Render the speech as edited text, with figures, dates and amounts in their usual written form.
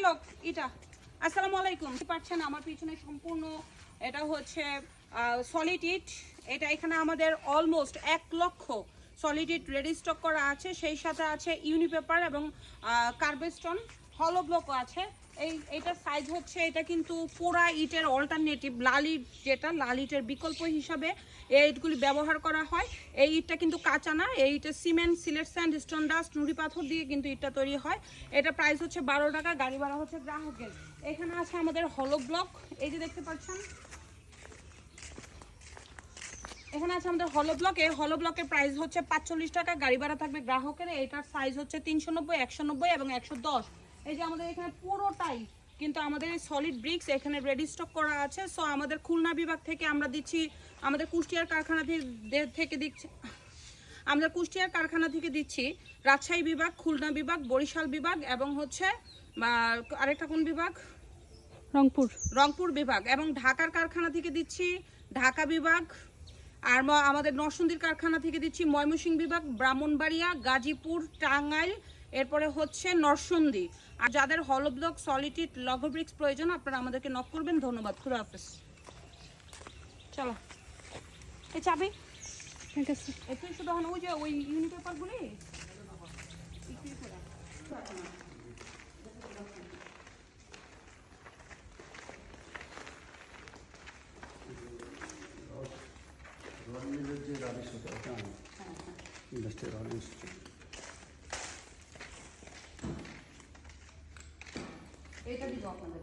লোক এটা আসসালামু আলাইকুম। পাচ্ছেন আমার পিছনে সম্পূর্ণ এটা হচ্ছে সলিড ইট। এটা এখানে আমাদের অলমোস্ট 1 লক্ষ সলিড ইট রেডি স্টক করা আছে, সেই সাথে আছে ইউনিপেপার এবং কার্বেস্টন হলো ব্লকও আছে। এইটার সাইজ হচ্ছে, এটা কিন্তু পোড়া ইটের অল্টারনেটিভ, লাল ইট যেটা লাল ইটের বিকল্প হিসাবে এই ইটগুলি ব্যবহার করা হয়। এই ইটটা কিন্তু কাঁচা না, এই ইটের cement, Sylhet sand, stone dust, নুড়ি পাথর দিয়ে কিন্তু ইটটা তৈরি হয়। এটা প্রাইস হচ্ছে 12 টাকা, গাড়ি ভাড়া হচ্ছে গ্রাহকের। এখানে আছে আমাদের হলো ব্লক, এই যে দেখতে পাচ্ছেন এখানে আছে আমাদের হলো ব্লক। এই হলো ব্লকের প্রাইস হচ্ছে 45 টাকা, গাড়ি ভাড়া থাকবে গ্রাহকের। এটার সাইজ হচ্ছে 390, 190 এবং 110। এই যে আমাদের এখানে পুরোটাই কিন্তু আমাদের এই সলিড ব্রিক্স এখানে রেডি স্টক করা আছে। সো আমাদের খুলনা বিভাগ থেকে আমরা দিচ্ছি, আমাদের কুষ্টিয়ার কারখানা থেকে দিচ্ছি, আমাদের কুষ্টিয়ার কারখানা থেকে দিচ্ছি রাজশাহী বিভাগ, খুলনা বিভাগ, বরিশাল বিভাগ এবং হচ্ছে আরেকটা কোন বিভাগ, রংপুর বিভাগ, এবং ঢাকার কারখানা থেকে দিচ্ছি ঢাকা বিভাগ। আর আমাদের নরসিংদীর কারখানা থেকে দিচ্ছি ময়মনসিংহ বিভাগ, ব্রাহ্মণবাড়িয়া, গাজীপুর, টাঙ্গাইল, এরপরে হচ্ছে নরসিংদী। আর যাদের হলো ব্লক সলিড ইট লগো ব্রিক্স প্রয়োজন আপনারা আমাদেরকে নক করবেন। ধন্যবাদ, খুদা হাফেজ। চলো এই চাবি, ঠিক আছে, একটু শুধু ওই যে ওই ইউনিপেপারগুলি এটা দিব আপনাদের।